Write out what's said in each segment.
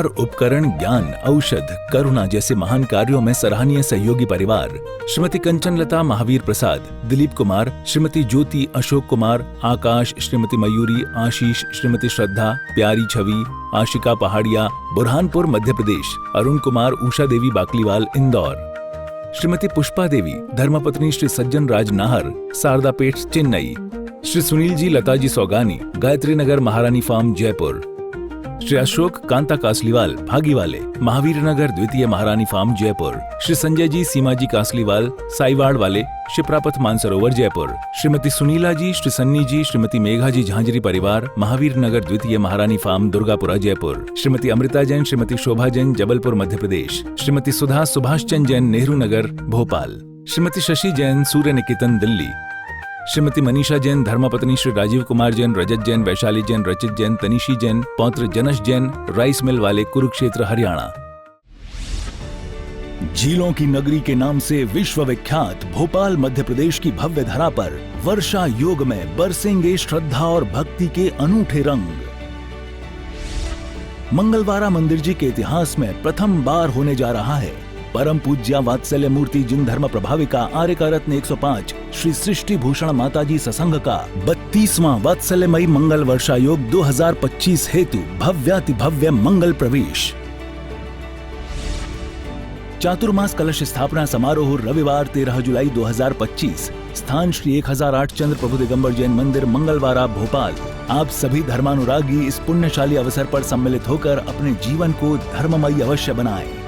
उपकरण, ज्ञान, औषध, करुणा जैसे महान कार्यों में सराहनीय सहयोगी परिवार श्रीमती कंचन लता महावीर प्रसाद, दिलीप कुमार, श्रीमती ज्योति अशोक कुमार, आकाश, श्रीमती मयूरी, आशीष, श्रीमती श्रद्धा, प्यारी छवि, आशिका पहाड़िया, बुरहानपुर मध्य प्रदेश, अरुण कुमार, उषा देवी बाकलीवाल इंदौर, श्रीमती पुष्पा देवी, धर्मपत्नी श्री सज्जन राज नाहर, शारदापेट चेन्नई, श्री सुनील जी लताजी सौगानी, गायत्री नगर महारानी फार्म जयपुर, श्री अशोक कांता कासलीवाल भागीवाले, महावीर नगर द्वितीय महारानी फार्म जयपुर, श्री संजय जी सीमा जी कासलीवाल साईवाड़ वाले, शिप्रापथ मानसरोवर जयपुर, श्रीमती सुनीला जी, श्री सन्नी जी, श्रीमती मेघा जी झांझरी परिवार, महावीर नगर द्वितीय महारानी फार्म दुर्गापुरा जयपुर, श्रीमती अमृता जैन, श्रीमती शोभा जैन जबलपुर मध्य प्रदेश, श्रीमती सुधा सुभाष चंद जैन नेहरू नगर भोपाल, श्रीमती शशि जैन सूर्य निकेतन दिल्ली, श्रीमती मनीषा जैन, धर्मपत्नी श्री राजीव कुमार जैन, रजत जैन, वैशाली जैन, रचित जैन, तनिशी जैन, पौत्र जनश जैन, राइस मिल वाले, कुरुक्षेत्र हरियाणा। झीलों की नगरी के नाम से विश्व विख्यात भोपाल मध्य प्रदेश की भव्य धरा पर वर्षा योग में बरसेंगे श्रद्धा और भक्ति के अनूठे रंग। मंगलवारा मंदिर जी के इतिहास में प्रथम बार होने जा रहा है परम पूज्या वात्सल्य मूर्ति जिन धर्म प्रभाविका आर्यका रत्न 105 श्री सृष्टि भूषण माताजी ससंग का 32वां वात्सल्यमयी मंगल वर्षा योग 2025 हेतु भव्याति भव्य मंगल प्रवेश। चातुर्मास कलश स्थापना समारोह रविवार 13 जुलाई 2025, स्थान श्री 1008 चंद्र प्रभु दिगंबर जैन मंदिर मंगलवारा भोपाल। आप सभी धर्मानुरागी इस पुण्यशाली अवसर पर सम्मिलित होकर अपने जीवन को धर्ममयी अवश्य बनाएं।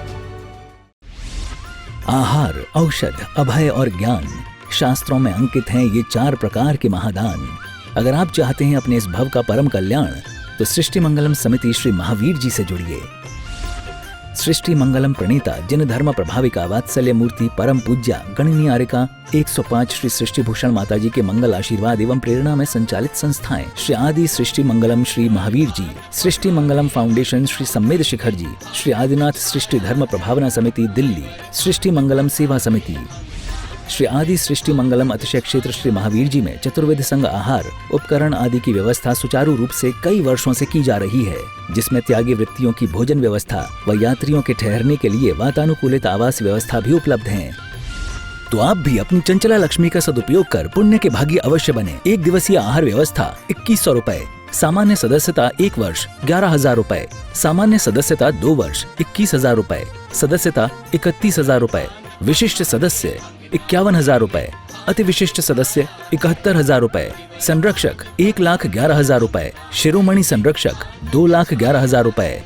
आहार, औषध, अभय और ज्ञान शास्त्रों में अंकित हैं ये 4 प्रकार के महादान। अगर आप चाहते हैं अपने इस भव का परम कल्याण तो सृष्टि मंगलम समिति श्री महावीर जी से जुड़िए। सृष्टि मंगलम प्रणीता जिन धर्म प्रभाविका वात्सल्य मूर्ति परम पूज्या गणनीय आर्यका 105 श्री सृष्टि भूषण माताजी के मंगल आशीर्वाद एवं प्रेरणा में संचालित संस्थाएं श्री आदि सृष्टि मंगलम श्री महावीर जी, सृष्टि मंगलम फाउंडेशन श्री सम्मेद शिखर जी, श्री आदिनाथ सृष्टि धर्म प्रभावना समिति दिल्ली, सृष्टि मंगलम सेवा समिति, श्री आदि सृष्टि मंगलम अतिशय क्षेत्र श्री महावीर जी में चतुर्वेद संघ आहार उपकरण आदि की व्यवस्था सुचारू रूप से कई वर्षों से की जा रही है, जिसमें त्यागी वृत्तियों की भोजन व्यवस्था व यात्रियों के ठहरने के लिए वातानुकूलित आवास व्यवस्था भी उपलब्ध है। तो आप भी अपनी चंचला लक्ष्मी का सदुपयोग कर पुण्य के भागी अवश्य बने। 1 दिवसीय आहार व्यवस्था 2100 रुपए, सामान्य सदस्यता 1 वर्ष 11,000 रुपए, सामान्य सदस्यता 2 वर्ष 21,000 रुपए, सदस्यता 31,000 रुपए, विशिष्ट सदस्य 51,000 रुपए, अति विशिष्ट सदस्य 71,000 रुपए, संरक्षक 1,11,000 रुपए, शिरोमणि संरक्षक 2,11,000 रुपए।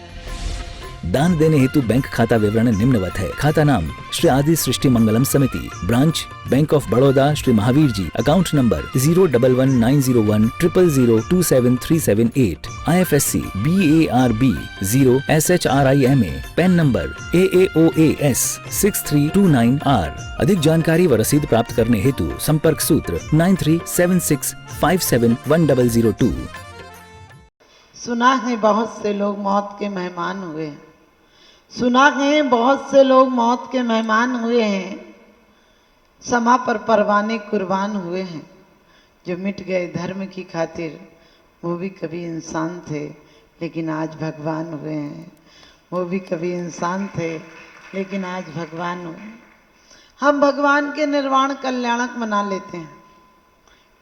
दान देने हेतु बैंक खाता विवरण निम्नवत है। खाता नाम श्री आदि Srishti Mangalam Samiti, branch bank of Baroda Shri Mahavir ji, account number 0119010027378, IFSC BARB 0 SHRIMA, PAN number AAOAS 6329R। अधिक जानकारी व रसीद प्राप्त करने हेतु संपर्क सूत्र 9376571002। सुना है बहुत से लोग मौत के मेहमान हुए हैं, सुना है बहुत से लोग मौत के मेहमान हुए हैं, समा पर परवाने कुर्बान हुए हैं। जो मिट गए धर्म की खातिर वो भी कभी इंसान थे लेकिन आज भगवान हुए हैं, वो भी कभी इंसान थे लेकिन आज भगवान हुए। हम भगवान के निर्वाण कल्याणक मना लेते हैं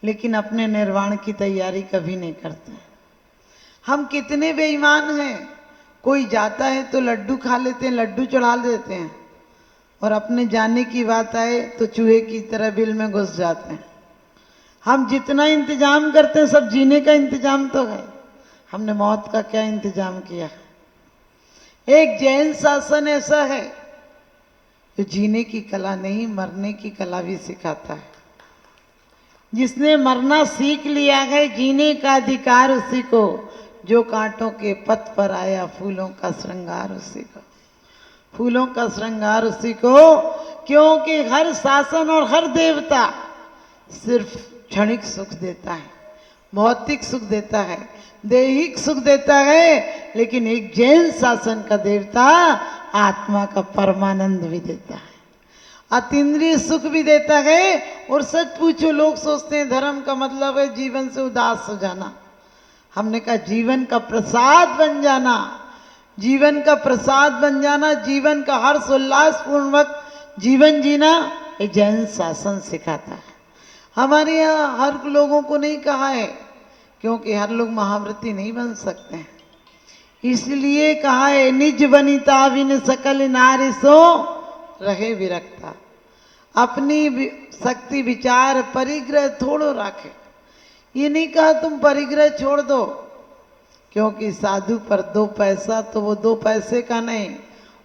लेकिन अपने निर्वाण की तैयारी कभी नहीं करते। हम कितने बेईमान हैं, कोई जाता है तो लड्डू खा लेते हैं, लड्डू चढ़ा देते हैं, और अपने जाने की बात आए तो चूहे की तरह बिल में घुस जाते हैं। हम जितना इंतजाम करते हैं सब जीने का इंतजाम तो है, हमने मौत का क्या इंतजाम किया। एक जैन शासन ऐसा है जो जीने की कला नहीं मरने की कला भी सिखाता है। जिसने मरना सीख लिया है, जीने का अधिकार उसी को, जो कांटों के पथ पर आया फूलों का श्रृंगार उसी को, फूलों का श्रृंगार उसी को। क्योंकि हर शासन और हर देवता सिर्फ क्षणिक सुख देता है, भौतिक सुख देता है, दैहिक सुख देता है, लेकिन एक जैन शासन का देवता आत्मा का परमानंद भी देता है, अतीन्द्रिय सुख भी देता है। और सच पूछो, लोग सोचते हैं धर्म का मतलब है जीवन से उदास हो जाना। हमने कहा जीवन का प्रसाद बन जाना, जीवन का प्रसाद बन जाना, जीवन का हर्ष उल्लास पूर्वक जीवन जीना, ये जैन शासन सिखाता है। हमारे यहाँ हर लोगों को नहीं कहा है, क्योंकि हर लोग महाव्रती नहीं बन सकते हैं, इसलिए कहा है निज वनिता बिन सकल नारी सो रहे विरक्ता। अपनी शक्ति विचार परिग्रह थोड़ो राखे, ये नहीं कहा तुम परिग्रह छोड़ दो, क्योंकि साधु पर 2 पैसा तो वो 2 पैसे का नहीं,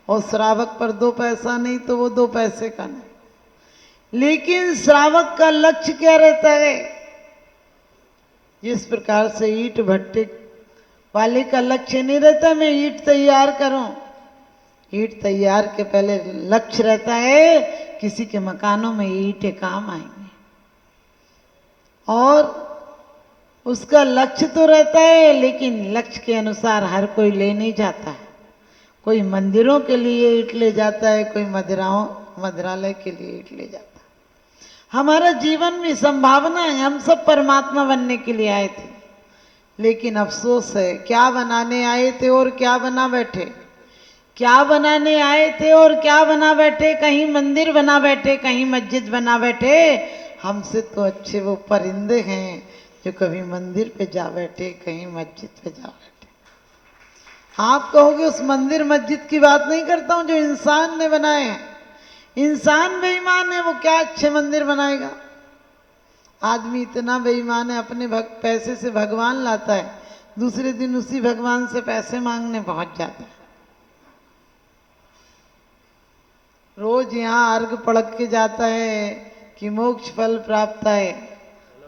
और श्रावक पर 2 पैसा नहीं तो वो 2 पैसे का नहीं। लेकिन श्रावक का लक्ष्य क्या रहता है? जिस प्रकार से ईंट भट्टे वाले का लक्ष्य नहीं रहता मैं ईंट तैयार करूं, ईंट तैयार के पहले लक्ष्य रहता है किसी के मकानों में ईंटें काम आएंगे, और उसका लक्ष्य तो रहता है, लेकिन लक्ष्य के अनुसार हर कोई ले नहीं जाता है। कोई मंदिरों के लिए ईंट ले जाता है, कोई मदिरालय के लिए ईंट ले जाता है। हमारा जीवन में संभावना है, हम सब परमात्मा बनने के लिए आए थे, लेकिन अफसोस है क्या बनाने आए थे और क्या बना बैठे, क्या बनाने आए थे और क्या बना बैठे, कहीं मंदिर बना बैठे, कहीं मस्जिद बना बैठे। हमसे तो अच्छे वो परिंदे हैं जो कभी मंदिर पे जा बैठे, कहीं मस्जिद पे जा बैठे। आप कहोगे उस मंदिर मस्जिद की बात नहीं करता हूं जो इंसान ने बनाए हैं। इंसान बेईमान है, वो क्या अच्छे मंदिर बनाएगा। आदमी इतना बेईमान है, अपने पैसे से भगवान लाता है, दूसरे दिन उसी भगवान से पैसे मांगने पहुंच जाता है। रोज यहाँ अर्घ पढ़ के जाता है कि मोक्ष फल प्राप्त है,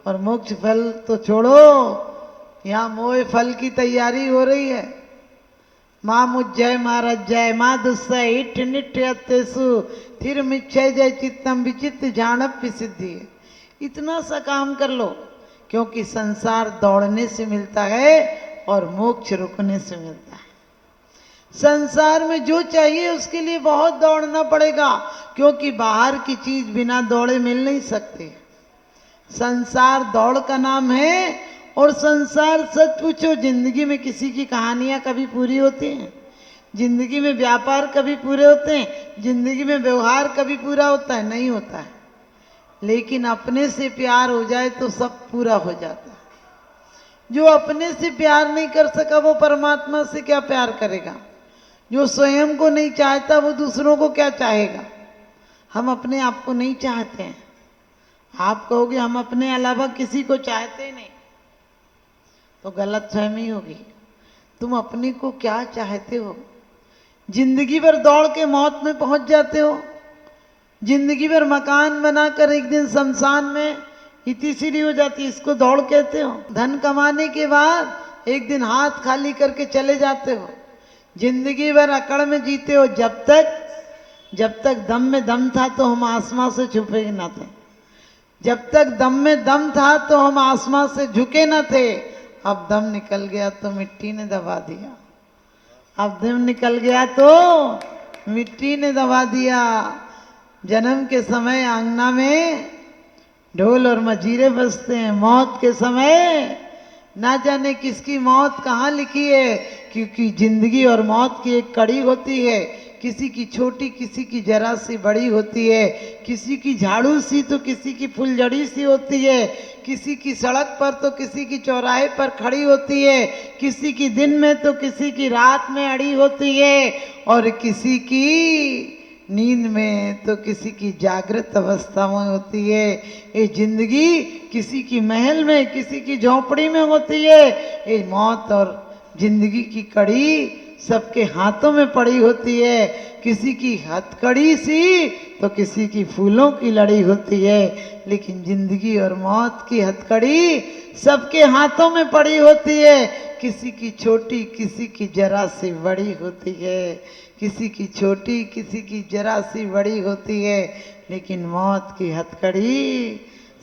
और मोक्ष फल तो छोड़ो, यहाँ मोह फल की तैयारी हो रही है। माँ मुज्जय महाराज जय माँ दुस्सय इट निट अत्यसु थिर मिच्छय जय चित्तम विचित्त जानप सिद्धि। इतना सा काम कर लो, क्योंकि संसार दौड़ने से मिलता है और मोक्ष रुकने से मिलता है। संसार में जो चाहिए उसके लिए बहुत दौड़ना पड़ेगा, क्योंकि बाहर की चीज बिना दौड़े मिल नहीं सकती। संसार दौड़ का नाम है, और संसार सच पूछो जिंदगी में किसी की कहानियां कभी पूरी होती हैं, जिंदगी में व्यापार कभी पूरे होते हैं, जिंदगी में व्यवहार कभी पूरा होता है? नहीं होता है। लेकिन अपने से प्यार हो जाए तो सब पूरा हो जाता है। जो अपने से प्यार नहीं कर सका वो परमात्मा से क्या प्यार करेगा? जो स्वयं को नहीं चाहता वो दूसरों को क्या चाहेगा? हम अपने आप को नहीं चाहते हैं। आप कहोगे हम अपने अलावा किसी को चाहते ही नहीं, तो गलत फहमी होगी। तुम अपने को क्या चाहते हो? जिंदगी भर दौड़ के मौत में पहुंच जाते हो, जिंदगी भर मकान बनाकर एक दिन शमशान में इतिश्री हो जाती, इसको दौड़ कहते हो। धन कमाने के बाद एक दिन हाथ खाली करके चले जाते हो, जिंदगी भर अकड़ में जीते हो। जब तक दम में दम था तो हम आसमां से छुपे न थे, जब तक दम में दम था तो हम आसमां से झुके न थे। अब दम निकल गया तो मिट्टी ने दबा दिया, अब दम निकल गया तो मिट्टी ने दबा दिया। जन्म के समय आंगना में ढोल और मजीरे बजते हैं, मौत के समय ना जाने किसकी मौत कहाँ लिखी है, क्योंकि जिंदगी और मौत की एक कड़ी होती है। किसी की छोटी, किसी की जरा सी बड़ी होती है, किसी की झाड़ू सी तो किसी की फुलझड़ी सी होती है, किसी की सड़क पर तो किसी की चौराहे पर खड़ी होती है, किसी की दिन में तो किसी की रात में अड़ी होती है, और किसी की नींद में तो किसी की जागृत अवस्था में होती है। ये जिंदगी किसी की महल में, किसी की झोंपड़ी में होती है। ये मौत और जिंदगी की कड़ी सबके हाथों में पड़ी होती है, किसी की हथकड़ी सी तो किसी की फूलों की लड़ी होती है। लेकिन जिंदगी और मौत की हथकड़ी सबके हाथों में पड़ी होती है, किसी की छोटी, किसी की जरा सी बड़ी होती है, किसी की छोटी, किसी की जरा सी बड़ी होती है। लेकिन मौत की हथकड़ी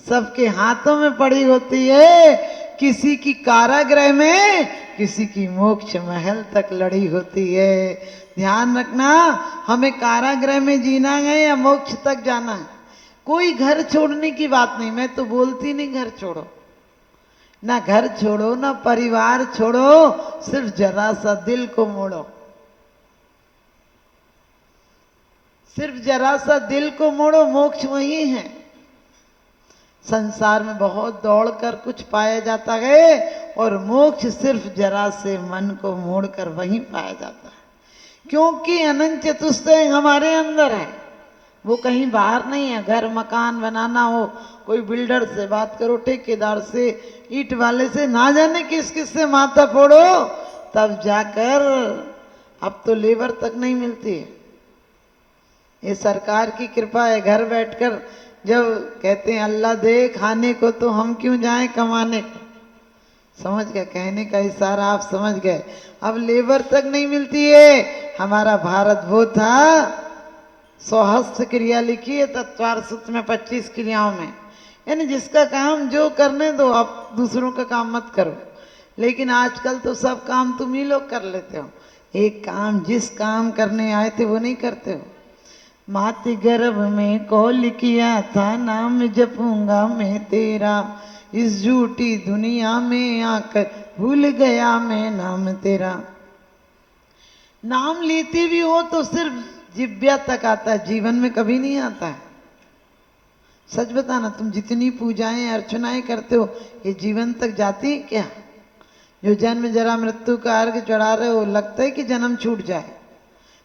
सबके हाथों में पड़ी होती है, किसी की कारागृह में, किसी की मोक्ष महल तक लड़ी होती है। ध्यान रखना, हमें कारागृह में जीना है या मोक्ष तक जाना है। कोई घर छोड़ने की बात नहीं, मैं तो बोलती नहीं घर छोड़ो, ना घर छोड़ो ना परिवार छोड़ो, सिर्फ जरा सा दिल को मोड़ो। सिर्फ जरा सा दिल को मोड़ो, मोक्ष वही है। संसार में बहुत दौड़ कर कुछ पाया जाता है और मोक्ष सिर्फ जरा से मन को मोड़कर वहीं पाया जाता है, क्योंकि अनंत चतुष्टय हमारे अंदर है, वो कहीं बाहर नहीं है। घर मकान बनाना हो, कोई बिल्डर से बात करो, ठेकेदार से, ईंट वाले से, ना जाने किस किस से माथा फोड़ो, तब जाकर, अब तो लेबर तक नहीं मिलती है। ये सरकार की कृपा है। घर बैठकर जब कहते हैं अल्लाह दे खाने को तो हम क्यों जाएं कमाने को, समझ गए कहने का इशारा, आप समझ गए। अब लेबर तक नहीं मिलती है। हमारा भारत वो था, स्वहस्त क्रिया लिखी है तत्वार सूत्र में 25 क्रियाओं में, यानी जिसका काम जो करने दो, आप दूसरों का काम मत करो। लेकिन आजकल तो सब काम तुम ही लोग कर लेते हो, एक काम जिस काम करने आए थे वो नहीं करते हो। मातृ गर्भ में कौल किया था, नाम जपूंगा मैं तेरा, इस झूठी दुनिया में आकर भूल गया मैं नाम तेरा। नाम लेते भी हो तो सिर्फ जिब्या तक आता है, जीवन में कभी नहीं आता है। सच बताना, तुम जितनी पूजाएं अर्चनाएं करते हो, ये जीवन तक जाती है क्या? जो जन्म जरा मृत्यु का अर्घ चढ़ा रहे हो, लगता है कि जन्म छूट जाए?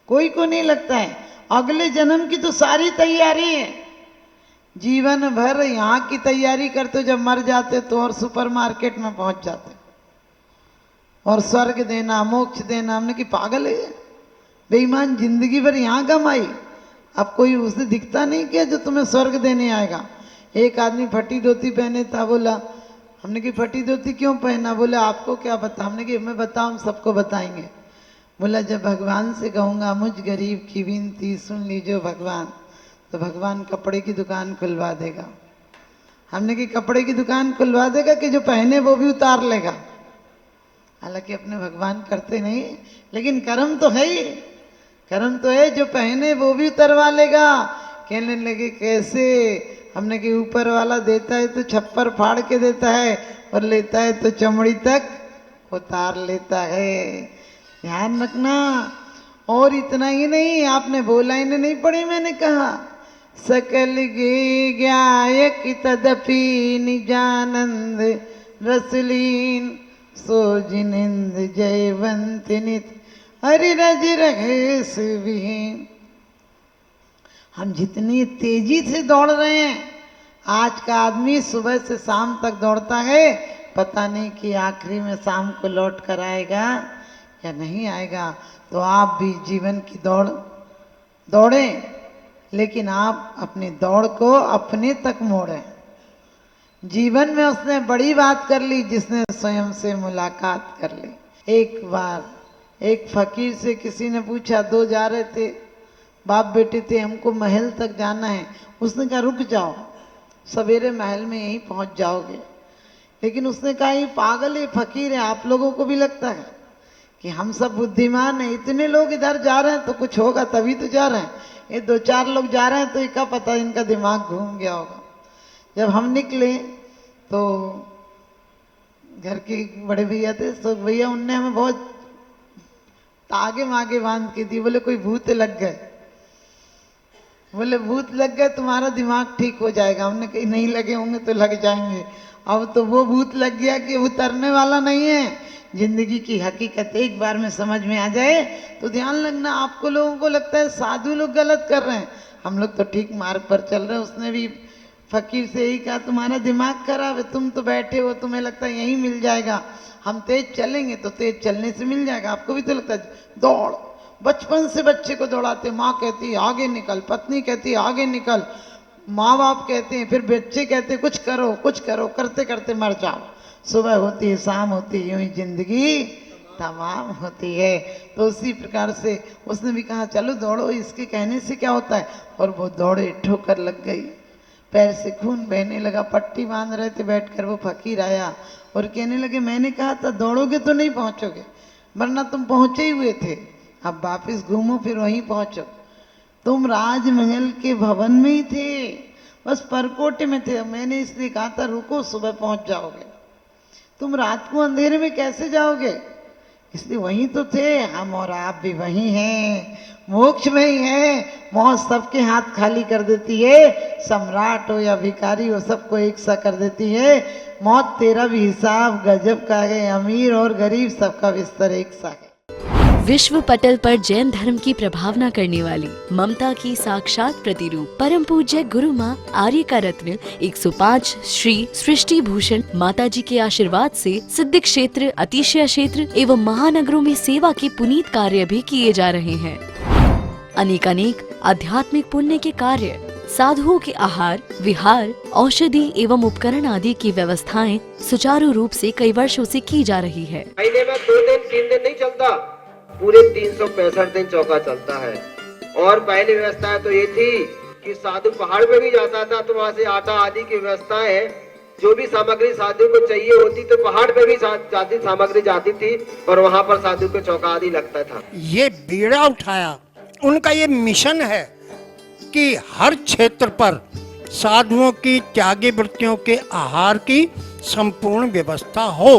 कोई को नहीं लगता है। अगले जन्म की तो सारी तैयारी है, जीवन भर यहाँ की तैयारी करते हो, जब मर जाते तो और सुपरमार्केट में पहुंच जाते और स्वर्ग देना, मोक्ष देना। हमने कि पागल है बेईमान, जिंदगी भर यहाँ कमाई, अब कोई उसे दिखता नहीं क्या जो तुम्हें स्वर्ग देने आएगा। एक आदमी फटी धोती पहने था, बोला, हमने कि फटी धोती क्यों पहना? बोला आपको क्या पता? हमने कि हमें बताओ, हम सबको बताएंगे। बोला जब भगवान से कहूँगा मुझ गरीब की विनती सुन लीजिए भगवान, तो भगवान कपड़े की दुकान खुलवा देगा। हमने कि कपड़े की दुकान खुलवा देगा कि जो पहने वो भी उतार लेगा? हालांकि अपने भगवान करते नहीं, लेकिन कर्म तो है ही, कर्म तो है, जो पहने वो भी उतरवा लेगा। कहने लगे कैसे? हमने कि ऊपर वाला देता है तो छप्पर फाड़ के देता है और लेता है तो चमड़ी तक उतार लेता है, ध्यान रखना। और इतना ही नहीं, आपने बोला ही नहीं पढ़ी, मैंने कहा सकल गे गायक तदपि निजानंद रसलीन सो जिनिंद जयवंत नित हरि रज रघेश विहीन। हम जितनी तेजी से दौड़ रहे हैं, आज का आदमी सुबह से शाम तक दौड़ता है, पता नहीं कि आखिरी में शाम को लौट कर आएगा या नहीं आएगा। तो आप भी जीवन की दौड़ें, लेकिन आप अपनी दौड़ को अपने तक मोड़ें। जीवन में उसने बड़ी बात कर ली जिसने स्वयं से मुलाकात कर ली। एक बार एक फकीर से किसी ने पूछा, दो जा रहे थे, बाप बेटे थे, हमको महल तक जाना है। उसने कहा रुक जाओ, सवेरे महल में यहीं पहुंच जाओगे। लेकिन उसने कहा ये पागल है, फकीर है, आप लोगों को भी लगता है कि हम सब बुद्धिमान हैं, इतने लोग इधर जा रहे हैं तो कुछ होगा तभी तो जा रहे हैं, ये दो चार लोग जा रहे हैं तो क्या पता इनका दिमाग घूम गया होगा। जब हम निकले तो घर के बड़े भैया थे, तो भैया उनने हमें बहुत तागे मागे बांध के दी। बोले कोई भूत लग गए, बोले भूत लग गए तुम्हारा दिमाग ठीक हो जाएगा। हमने कहीं नहीं लगे होंगे तो लग जाएंगे। अब तो वो भूत लग गया कि उतरने वाला नहीं है। जिंदगी की हकीकत एक बार में समझ में आ जाए तो ध्यान रखना। आपको लोगों को लगता है साधु लोग गलत कर रहे हैं, हम लोग तो ठीक मार्ग पर चल रहे हैं। उसने भी फकीर से यही कहा तुम्हारा दिमाग खराब है, तुम तो बैठे हो, तुम्हें लगता है यहीं मिल जाएगा, हम तेज चलेंगे तो तेज चलने से मिल जाएगा। आपको भी तो लगता है दौड़, बचपन से बच्चे को दौड़ाते, माँ कहती है आगे निकल, पत्नी कहती है आगे निकल, माँ बाप कहते हैं, फिर बच्चे कहते हैं कुछ करो कुछ करो, करते करते मर जाओ। सुबह होती है शाम होती है, यूं ही जिंदगी तमाम होती है। तो उसी प्रकार से उसने भी कहा चलो दौड़ो, इसके कहने से क्या होता है। और वो दौड़े, ठोकर लग गई, पैर से खून बहने लगा, पट्टी बांध रहे थे बैठकर। वो फकीर आया और कहने लगे मैंने कहा था दौड़ोगे तो नहीं पहुंचोगे, वरना तुम पहुंचे ही हुए थे, अब वापिस घूमो फिर वहीं पहुंचो। तुम राजमहल के भवन में ही थे, बस परकोटे में थे, मैंने इसलिए कहा था रुको सुबह पहुंच जाओगे। तुम रात को अंधेरे में कैसे जाओगे, इसलिए वहीं तो थे हम, और आप भी वहीं हैं, मोक्ष में ही हैं। मौत सबके हाथ खाली कर देती है, सम्राट हो या भिखारी हो सबको एक सा कर देती है। मौत तेरा भी हिसाब गजब का है, अमीर और गरीब सबका बिस्तर एक सा है। विश्व पटल पर जैन धर्म की प्रभावना करने वाली ममता की साक्षात प्रतिरूप परम पूज्य गुरु माँ आर्य का रत्न 105 श्री सृष्टि भूषण माता जी के आशीर्वाद से सिद्ध क्षेत्र, अतिशय क्षेत्र एवं महानगरों में सेवा के पुनीत कार्य भी किए जा रहे हैं। अनेक आध्यात्मिक पुण्य के कार्य, साधुओं के आहार, विहार, औषधि एवं उपकरण आदि की व्यवस्थाएं सुचारू रूप से कई वर्षों से की जा रही है। महीने में 2 दिन 3 दिन नहीं चलता, पूरे 365 दिन चौका चलता है। और पहली व्यवस्था तो ये थी कि साधु पहाड़ पे भी जाता था तो वहाँ से आटा आदि की व्यवस्था है, जो भी सामग्री साधु को चाहिए होती तो पहाड़ पे भी जाती सामग्री जाती थी और वहाँ पर साधु को चौका आदि लगता था। ये बीड़ा उठाया, उनका ये मिशन है कि हर क्षेत्र पर साधुओं की त्यागी वृत्तियों के आहार की संपूर्ण व्यवस्था हो।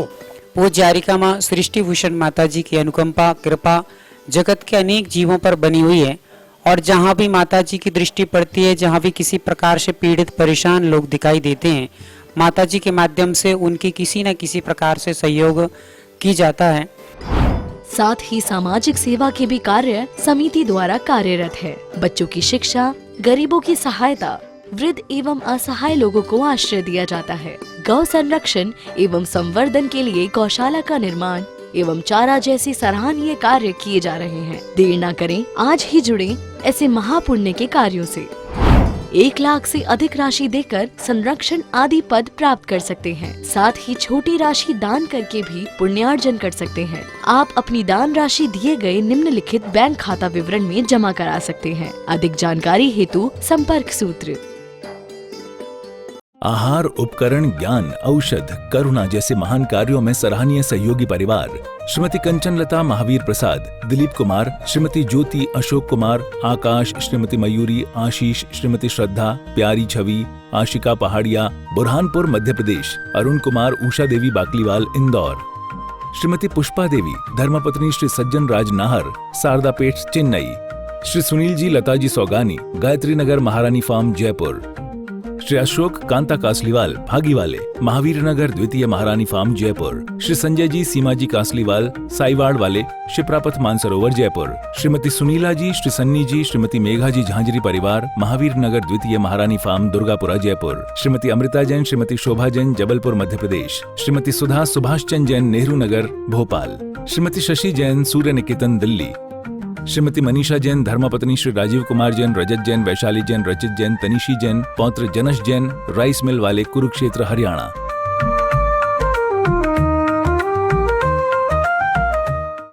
पूज्य आर्यिका माँ सृष्टि भूषण माता जी की अनुकंपा कृपा जगत के अनेक जीवों पर बनी हुई है और जहाँ भी माता जी की दृष्टि पड़ती है, जहाँ भी किसी प्रकार से पीड़ित परेशान लोग दिखाई देते हैं, माता जी के माध्यम से उनकी किसी न किसी प्रकार से सहयोग की जाता है। साथ ही सामाजिक सेवा के भी कार्य समिति द्वारा कार्यरत है। बच्चों की शिक्षा, गरीबों की सहायता, वृद्ध एवं असहाय लोगों को आश्रय दिया जाता है। गौ संरक्षण एवं संवर्धन के लिए गौशाला का निर्माण एवं चारा जैसे सराहनीय कार्य किए जा रहे हैं। देर न करें, आज ही जुड़े ऐसे महापुण्य के कार्यों से। 1 लाख से अधिक राशि देकर संरक्षण आदि पद प्राप्त कर सकते हैं। साथ ही छोटी राशि दान करके भी पुण्यार्जन कर सकते हैं। आप अपनी दान राशि दिए गए निम्नलिखित बैंक खाता विवरण में जमा करा सकते हैं। अधिक जानकारी हेतु संपर्क सूत्र। आहार, उपकरण, ज्ञान, औषध, करुणा जैसे महान कार्यों में सराहनीय सहयोगी परिवार श्रीमती कंचनलता महावीर प्रसाद, दिलीप कुमार, श्रीमती ज्योति अशोक कुमार, आकाश, श्रीमती मयूरी, आशीष, श्रीमती श्रद्धा, प्यारी छवि, आशिका पहाड़िया, बुरहानपुर मध्य प्रदेश, अरुण कुमार, उषा देवी बाकलीवाल इंदौर, श्रीमती पुष्पा देवी, धर्मपत्नी श्री सज्जन राज नाहर, शारदापेट चेन्नई, श्री सुनील जी लता जी सौगानी, गायत्री नगर महारानी फार्म जयपुर, श्री अशोक कांता कासलीवाल भागीवाले, महावीर नगर द्वितीय महारानी फार्म जयपुर, श्री संजय जी सीमा जी कासलीवाल साईवाड़ वाले, शिप्रापथ मानसरोवर जयपुर, श्रीमती सुनीला जी, श्री सन्नी जी, श्रीमती मेघा जी झांझरी परिवार, महावीर नगर द्वितीय महारानी फार्म दुर्गापुरा जयपुर, श्रीमती अमृता जैन, श्रीमती शोभा जैन जबलपुर मध्य प्रदेश, श्रीमती सुधा सुभाष चंद जैन नेहरू नगर भोपाल, श्रीमती शशि जैन सूर्य निकेतन दिल्ली, श्रीमती मनीषा जैन, धर्मपत्नी श्री राजीव कुमार जैन, रजत जैन, वैशाली जैन, रचित जैन, तनिशी जैन, पौत्र जनश जैन, राइस मिल वाले, कुरुक्षेत्र हरियाणा।